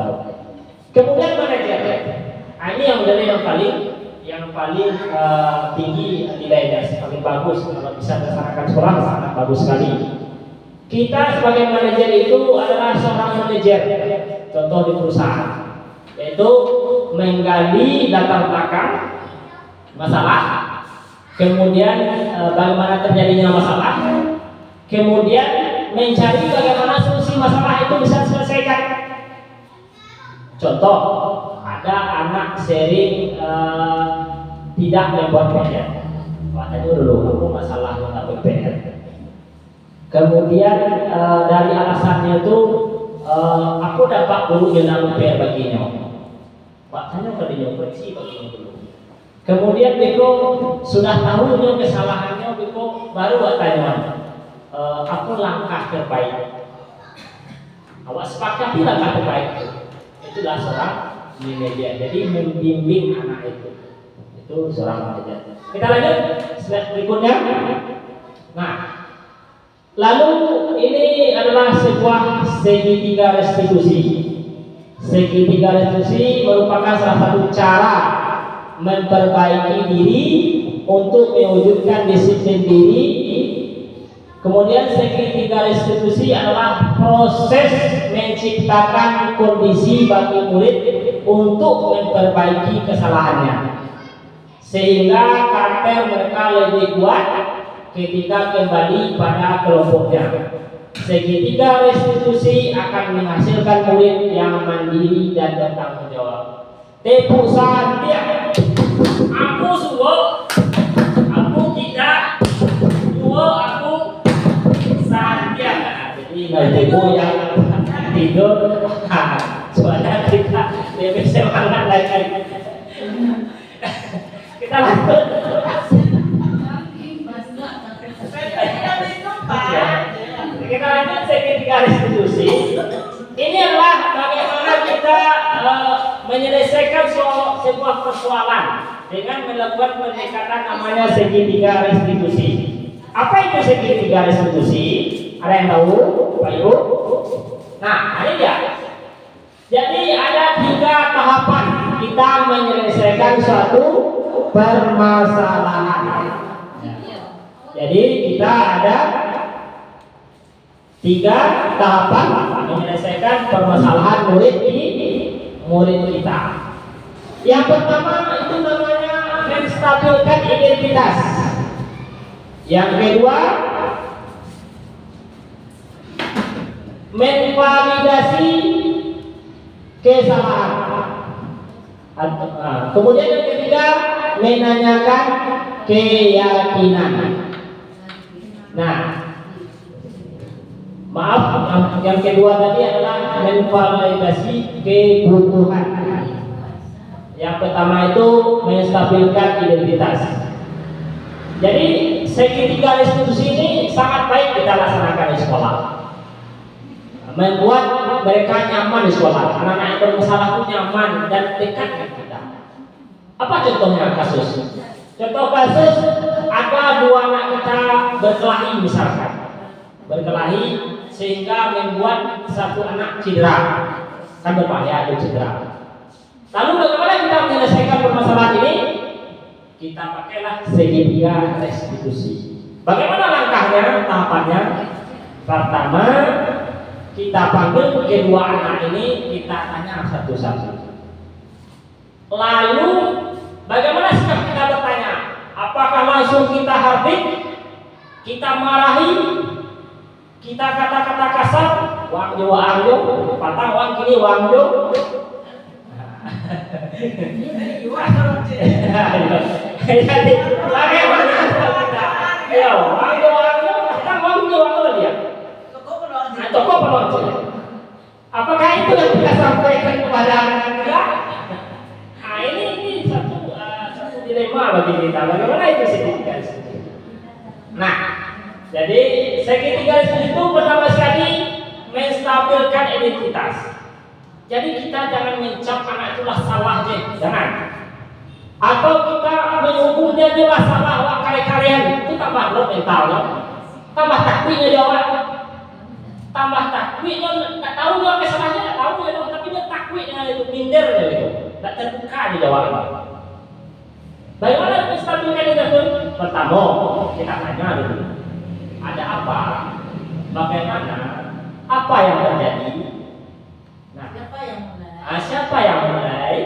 Kemudian manajer. Nah, ini yang menjadi yang paling tinggi nilainya, paling bagus kalau bisa dilaksanakan sekolah sangat bagus sekali. Kita sebagai manajer itu adalah seorang manajer, contoh di perusahaan, yaitu menggali latar belakang masalah, kemudian bagaimana terjadinya masalah, kemudian mencari bagaimana solusi masalah itu bisa diselesaikan. Contoh, ada anak sering tidak membuat PR. Tadi dulu aku masalah nggak PR. Kemudian dari alasannya itu aku dapat dulu yang PR baginya. Pak tanya ke dia koreksi baginya dulu. Kemudian Biko sudah tahu kesalahannya, Biko baru tanya, aku langkah terbaik. Awak sepakati langkah terbaik itu. Itulah seorang manajer. Jadi membimbing anak itu seorang manajer. Kita lanjut slide berikutnya. Nah, lalu ini adalah sebuah segitiga restitusi. Segitiga restitusi merupakan salah satu cara memperbaiki diri untuk mewujudkan disiplin diri. Kemudian segitiga restitusi adalah proses menciptakan kondisi bagi murid untuk memperbaiki kesalahannya, sehingga karakter mereka lebih kuat ketika kembali pada kelompoknya. Segitiga restitusi akan menghasilkan murid yang mandiri dan bertanggung jawab. Tepuk sandia. Aku suwo, aku tidak, suwo aku sandia. Jadi nggak tepuk yang tidur. Soalnya kita lebih semangat lagi. Kita lanjut. Kita lanjut segitiga restitusi. Ini adalah bagaimana kita menyelesaikan sebuah persoalan dengan melakukan pendekatan namanya segitiga restitusi. Apa itu segitiga restitusi? Ada yang tahu, Pak Ibu? Nah, ini dia. Jadi ada 3 tahapan kita menyelesaikan suatu permasalahan. Jadi kita ada 3 tahapan menyelesaikan permasalahan murid kita. Yang pertama itu namanya menstabilkan identitas. Yang kedua, menvalidasi kesalahan. Kemudian yang ketiga, menanyakan keyakinan. Nah, maaf, yang kedua tadi adalah menvalidasi kebutuhan. Yang pertama itu menstabilkan identitas. Jadi segitiga restitusi ini sangat baik kita laksanakan di sekolah. Membuat mereka nyaman di sekolah, anak-anak yang bermasalah pun nyaman dan dekat dengan kita. Apa contohnya kasus? Contoh kasus, ada 2 anak kita berkelahi misalkan, berkelahi sehingga membuat satu anak cedera, kan berbahaya itu cedera. Lalu bagaimana kita menyelesaikan permasalahan ini? Kita pakailah segitiga restitusi. Bagaimana langkahnya, tahapannya? Pertama, kita panggil kedua anak ini, kita tanya satu-satu. Lalu bagaimana sikap kita bertanya? Apakah langsung kita habis, kita marahi, kita kata-kata kasar, wang jo, patah wang kini wang jo. Jadi bagaimana kita? Ya wang jo, patah wang jo dia. Toko penonton. Apakah itu yang kita sampaikan kepada anak-anak? Nah ini satu dilema bagi kita. Bagaimana itu segitiga restitusi? Nah, jadi segitiga restitusi itu pertama sekali menstabilkan identitas. Jadi kita jangan mencap anak itulah salah aja, jangan. Atau kita menghukum dia lah salah, wah karya-karyaan itu tambah blok mentalnya, tambah takwinnya dia, tambah takwinnya nggak tahu dia kesalahannya nggak tahu ya. akui dengan itu, minder itu, tidak terbuka di jawaban. Bagaimana menstabilkan itu? Pertama, kita tanya dulu, ada apa? Bagaimana? Apa yang terjadi? Nah, siapa yang mulai?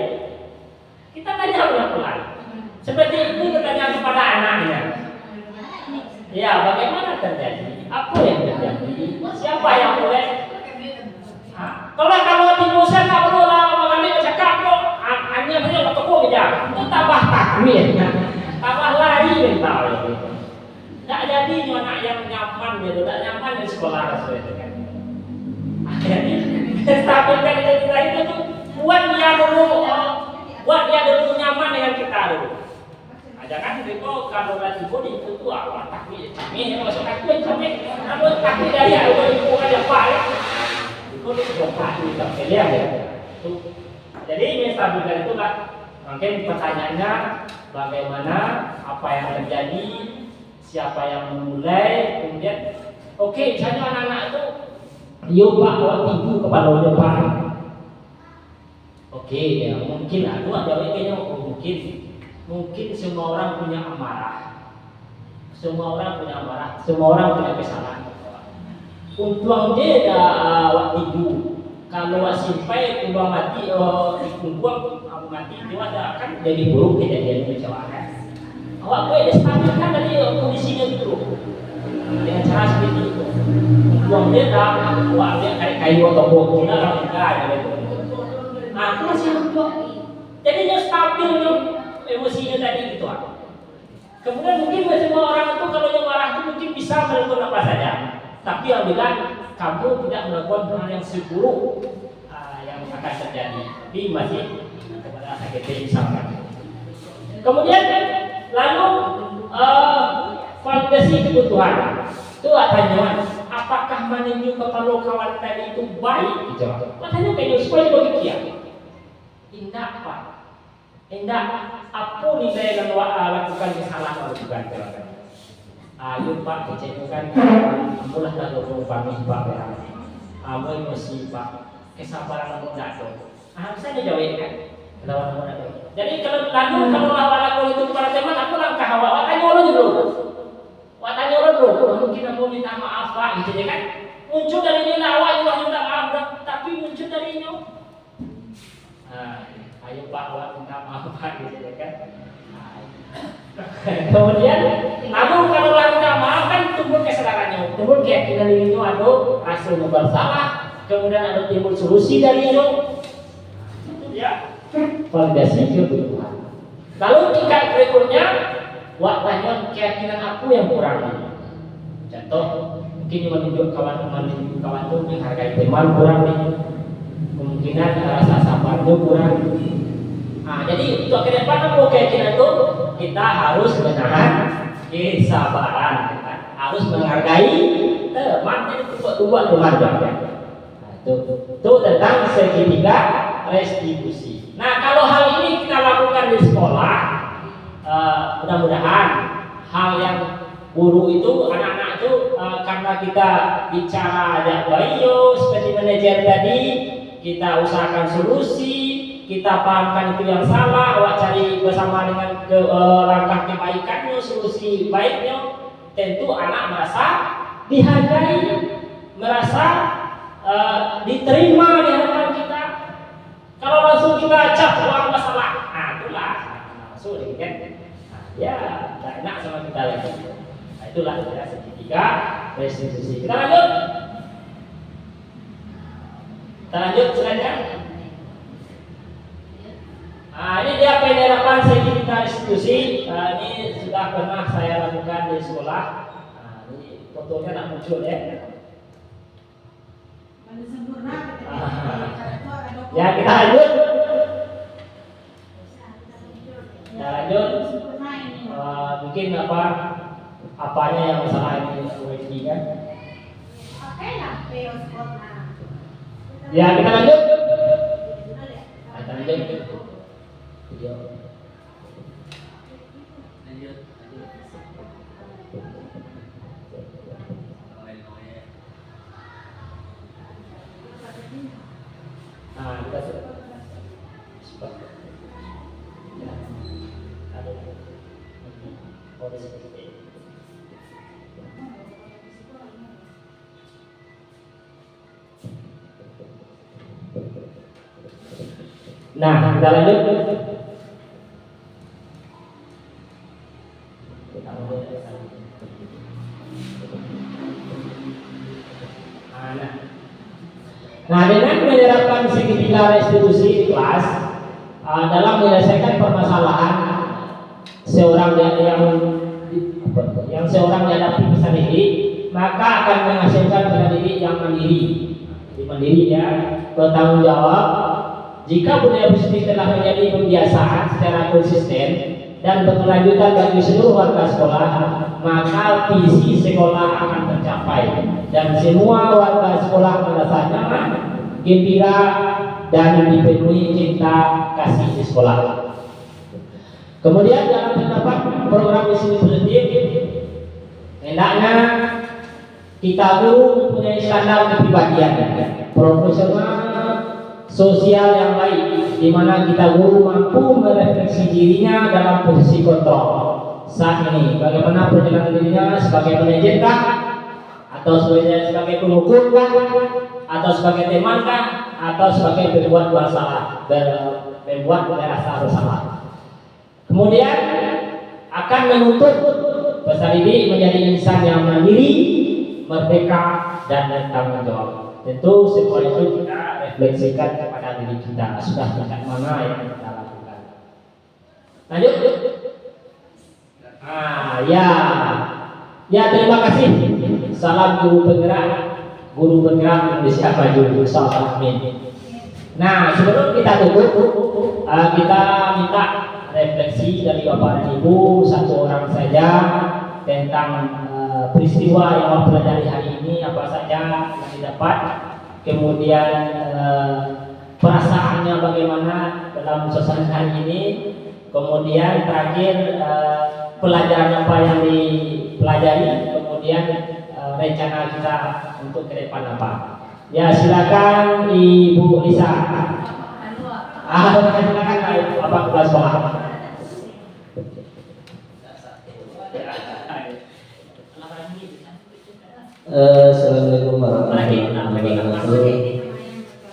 Kita tanya ulang-ulang. Seperti itu bertanya kepada anaknya. Ya, bagaimana terjadi? Apa yang terjadi? Siapa yang mulai? Kalau di Musa tak perlu lah mengalami bercakap kok. Hanya beliau waktu kok bijak. Itu tambah takwil, tambah lari mental itu. Tak jadi anak yang nyaman gitu, tak nyaman di sekolah itu kan. Jadi stabilkan identitas itu tuh buat dia dulu nyaman dengan kita dulu. Jangan itu kalau lagi bodi itu tuh apa takwi ini masuk takwi sampai kalau takwi dari awal itu ada apa ya itu doa itu ya itu jadi menstabilkan itu kan mungkin pertanyaannya bagaimana apa yang terjadi siapa yang memulai kemudian oke misalnya anak-anak itu yuk pak waktu ibu kepada pak oke ya mungkin aku ada kayaknya mungkin semua orang punya amarah, semua orang punya kesalahan. Untuk dia waktu itu, kalau simpai tiba mati, dikumpul mati itu ada kan jadi buruk kejadian kecelakaan. Awak boleh stabilkan dari kondisinya itu dengan cara seperti itu. Untuk dia awak dia kayu atau bom tidak ada itu. Aku masih untuk jadinya stabil emosinya tadi gitu. Kemudian mungkin semua orang itu kalau yang marah itu mungkin bisa melakukan apa saja, tapi yang bilang kamu tidak melakukan hal yang seburuk yang akan terjadi, tapi masih kepada sakit misalkan. Kemudian lalu fondasi kebutuhan itu tanya apakah menuju kepada kawan tadi itu baik? Dijawab. Tanya kayak supaya begitu. Indah pak. Indah, apa nilai yang lakukan kesalahan atau bukan kesalahan? Ayo pak, kecewakan, amulah dah dorong kami pak ya. Amu emosi pak, kesabaran kamu tak ada. Bisa dijawabkan, lawan kamu ada. Jadi kalau lawan aku itu kepada teman, aku langkah awak tanya orang dulu. Awak tanya orang dulu, mungkin aku minta maaf pak, gitu kan? Muncul dari ini awak juga minta maaf, tapi muncul dari ini. Ayo pak, awak minta maaf pak, gitu kan? Kemudian, namun kalau minta maaf kan timbul kesadarannya, timbul keyakinan ini ada hasil bersalah, kemudian ada timbul solusi dari itu, ya, fondasi kebutuhan. Lalu tingkat berikutnya, wak tanya keyakinan aku yang kurang. Contoh, mungkin menunjuk kawan itu menghargai teman kurang nih. Kemungkinan rasa sabar itu kurang. Jadi untuk ke depan apa keyakinan itu kita harus menahan kesabaran, harus menghargai teman itu buat teman juga. Itu tentang segitiga restitusi. Nah kalau hal ini kita lakukan di sekolah, mudah-mudahan hal yang guru itu anak-anak itu karena kita bicara ada bayo seperti manajer tadi. Kita usahakan solusi, kita pahamkan itu yang salah, awak cari bersama dengan langkah kebaikannya, solusi baiknya. Tentu anak merasa dihargai, merasa diterima di hadapan kita. Kalau langsung kita cap uang masalah, itulah langsung kan? Ya, tidak enak sama kita lagi. Itulah ya, segitiga restitusi. Kita lanjut. Kita lanjut selanjutnya. Ini dia penerapan segitiga restitusi. Ini sudah pernah saya lakukan di sekolah. Ini fotonya nak muncul ya. Ya kita lanjut. Kita lanjut. Mungkin apanya yang salah ini kan? Ya kita lanjut. Kita lanjut. Video. Lanjut. Kita Nah, kita lanjut. Nah, dengan menerapkan segitiga restitusi di kelas dalam menyelesaikan permasalahan yang seorang dihadapi peserta didik, maka akan menghasilkan peserta didik yang mandiri ya, bertanggung jawab. Jika budaya positif telah menjadi pembiasaan secara konsisten dan berkelanjutan bagi seluruh warga sekolah, maka visi sekolah akan tercapai dan semua warga sekolah merasa nyaman, gembira, dan dipenuhi cinta kasih di sekolah. Kemudian dalam terdapat program misi positif, hendaknya kita guru mempunyai standar kepribadian profesional, sosial yang baik, di mana kita guru mampu merefleksi dirinya dalam posisi kontrol saat ini, bagaimana perjalanan dirinya sebagai manajer kah, atau sebagai pengukur kah, atau sebagai teman kah, atau sebagai berbuat merasa bersalah. Kemudian akan menuntut peserta didik menjadi insan yang mandiri, merdeka, dan bertanggung jawab. Tentu semua itu kita refleksikan kepada diri kita, sudah tingkat mana yang kita lakukan. Lanjut. Ya terima kasih. Salam guru penggerak Indonesia Maju. Amin. Nah, sebelum kita tutup, kita minta refleksi dari Bapak dan Ibu satu orang saja tentang peristiwa yang Bapak pelajari hari ini, apa saja yang didapat, kemudian perasaannya bagaimana dalam suasana hari ini, kemudian terakhir pelajaran apa yang dipelajari, kemudian rencana kita untuk ke depan apa. Ya, silakan Ibu Lisa. Silakan Bapak Kepala Sekolah. Assalamualaikum warahmatullahi wabarakatuh.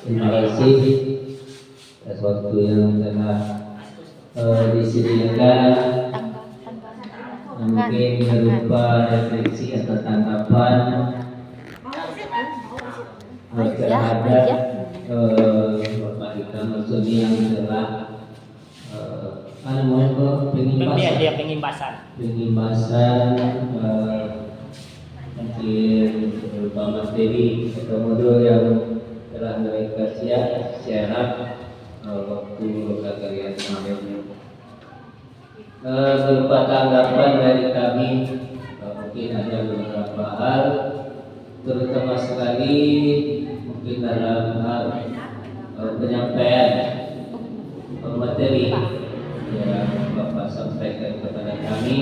Terima kasih atas waktu yang telah disediakan, mungkin berupa refleksi atau tanggapan terhadap Bapak Ika Marsudi yang telah pengimbasan mungkin berupa materi atau modul yang telah mereka share waktu kalian kemarin. Berupa tanggapan dari kami, mungkin ada beberapa hal, terutama sekali mungkin dalam hal penyampaian materi yang Bapak sampaikan kepada kami.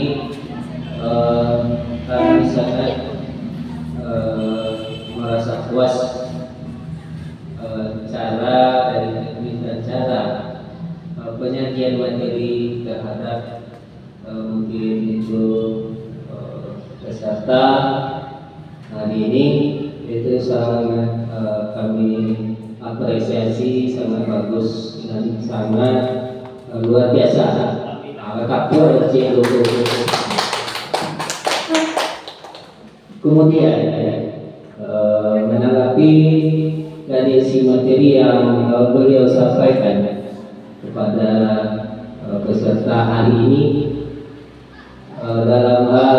Kami sangat merasa puas cara dari teknik dan cara penyajian materi terhadap mungkin itu peserta hari ini. Itu sangat kami apresiasi, sangat bagus dan sangat luar biasa. Kemudian menanggapi dari si materi yang beliau sampaikan kepada peserta hari ini dalam hal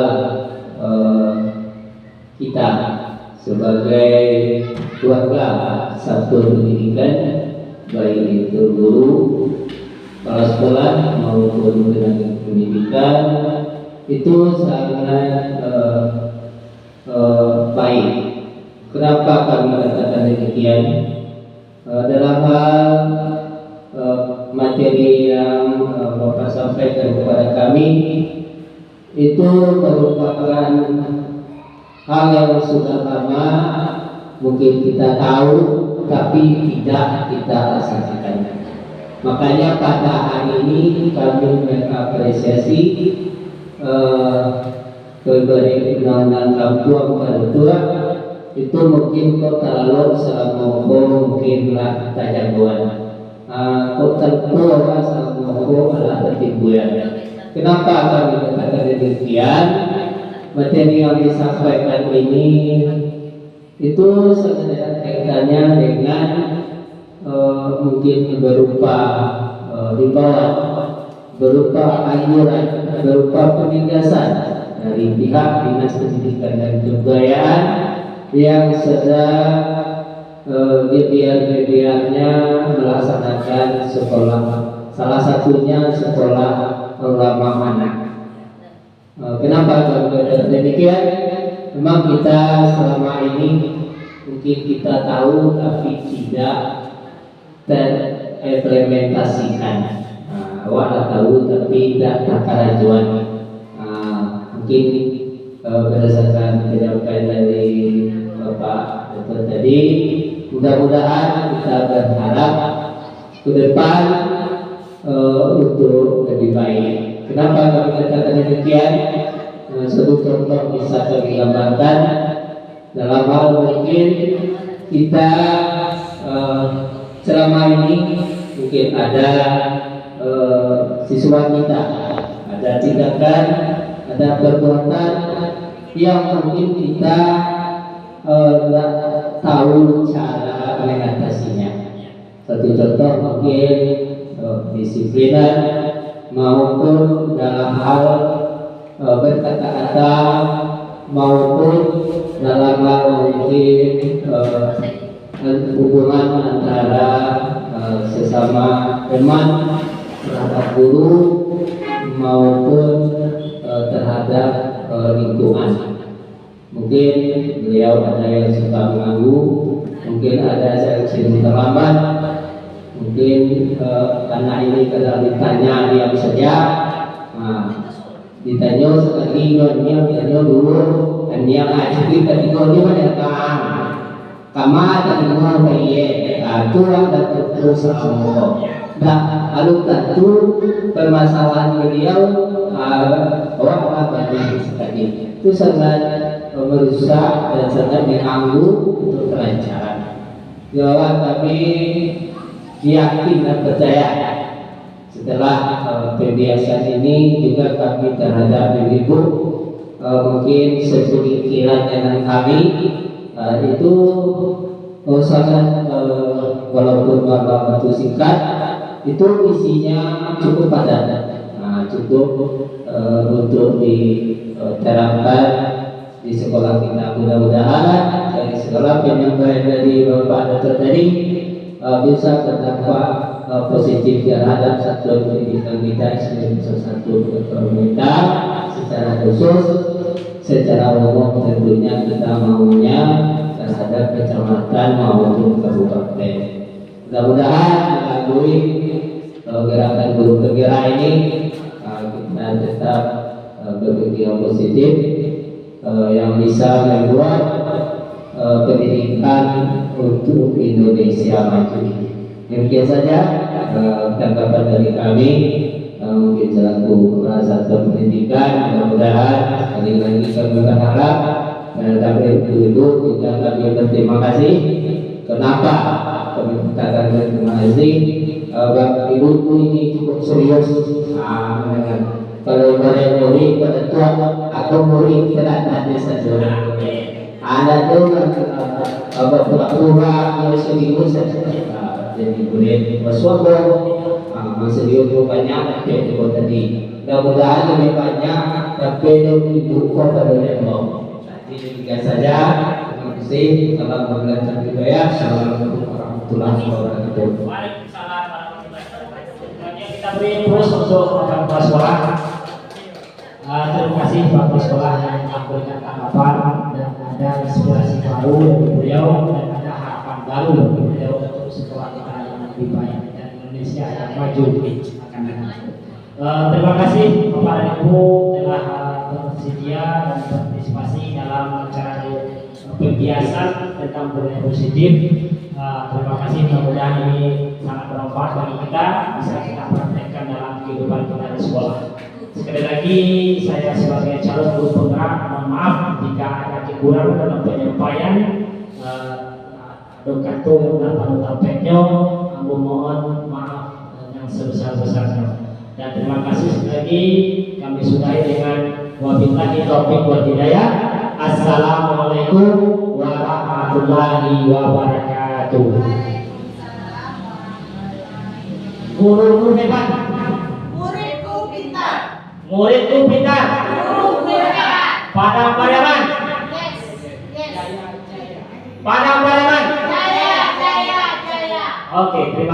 kita sebagai keluarga satu pendidikan, baik itu guru, kepala sekolah maupun tenaga pendidikan, itu sangat baik. Kenapa kami katakan demikian? Dalam hal materi yang Bapak sampaikan kepada kami itu merupakan hal yang sudah lama mungkin kita tahu tapi tidak kita rasakan. Makanya pada hari ini kami mengapresiasi keberadaan undang-undang kampung tua itu mungkin kok terlalu selama mungkinlah kita jagoan tentu Assalamualaikum adalah tertimbulan. Kenapa kami berkata demikian? Materi yang disampaikan ini itu sebenarnya kaitannya dengan mungkin berupa himbauan, berupa anjuran, berupa penindasan dari pihak Dinas Pendidikan dan Kebudayaan yang sedang gebiar-gebiarnya melaksanakan sekolah, salah satunya sekolah ramah anak. Kenapa kalau demikian? Memang kita selama ini mungkin kita tahu tapi tidak terimplementasikan. Awak tahu tapi tidak takarajuan. Mungkin berdasarkan penyampaian dari Bapak Dr. tadi, mudah-mudahan kita berharap ke depan untuk lebih baik. Kenapa kami katakan demikian? Satu contoh bisa kami gambarkan dalam hal mungkin kita selama ini mungkin ada siswa kita ada tindakan, ada perbuatan yang mungkin kita tidak tahu cara mengatasinya. Satu contoh mungkin disiplinan maupun dalam hal berkata-kata maupun dalam hal mungkin hubungan antara sesama teman terhadap guru maupun terhadap lingkungan. Mungkin beliau ada yang suka mengganggu, mungkin ada yang sering terlambat, mungkin karena ini kalau ditanya diam saja, ditanya sekali nyonya ditanya dulu, dan dia ngaji kita nyonya mana kan, kama tadi mau bayi, tuang dan terus semua. Nah, lalu tentu permasalahan beliau orang banyak sekali itu sangat merusak dan sangat mengganggu untuk kelancaran. Jawab kami yakin dan percaya setelah pembiasan ini juga kami terhadap ibu mungkin sepemikiran dengan kami itu sangat walaupun waktu singkat itu isinya cukup padat, cukup untuk diterapkan di sekolah kita. Mudah-mudahan dari segala penyampaian dari Bapak Dr. tadi bisa berdampak positif terhadap satuan pendidikan kita sebagai satu pemerintah secara khusus, secara umum tentunya kita maunya terhadap kecamatan maupun kabupaten. Mudah-mudahan melalui gerakan guru penggerak ini kita tetap berpikir positif yang bisa membuat pendidikan untuk Indonesia maju. Demikian saja tanggapan dari kami mungkin selaku Satuan Pendidikan. Mudah-mudahan sekali lagi kami berharap terhadap itu juga kami berterima kasih. Kenapa kami katakan terima kasih? Bapak Ibu ini cukup serius. Kalau murid pada tua atau murid tidak ada saja. Ada tuh pura-pura yang seminggu saja. Jadi murid bersombong, serius banyak yang tadi. Mudah-mudahan lebih banyak tapi lebih pada level. Jadi demikian saja. Terima kasih. Salam berkah budaya. Assalamualaikum warahmatullahi wabarakatuh. Waalaikumsalam warahmatullahi wabarakatuh. Kita beri terus untuk Bapak Kepala Sekolah. Terima kasih Pak Kepala Sekolah yang memberikan tanggapan dan ada inspirasi baru dari beliau dan ada harapan baru dari beliau untuk sekolah kita yang lebih baik dan Indonesia yang maju akan datang. Terima kasih Bapak dan Ibu telah bersedia dan berpartisipasi dalam acara pembiasan tentang budaya positif. Terima kasih, mudah-mudahan ini sangat bermanfaat bagi kita, bisa kita praktekkan dalam kehidupan kita di sekolah. Sekali lagi saya sebagai calon guru penggerak mohon maaf jika ada kekurangan dalam penyampaian. Dokatung dan panutan penyo Mohon maaf yang sebesar-besarnya. Dan terima kasih sekali lagi. Kami sudahi dengan wabillahi taufiq wal hidayah. Assalamualaikum warahmatullahi wabarakatuh. Guru hebat. Muridku pintar. Muridku pintar. Guruku hebat. Padang Pariaman. Yes. Yes. Padang Pariaman. Jaya, jaya, jaya. Oke, terima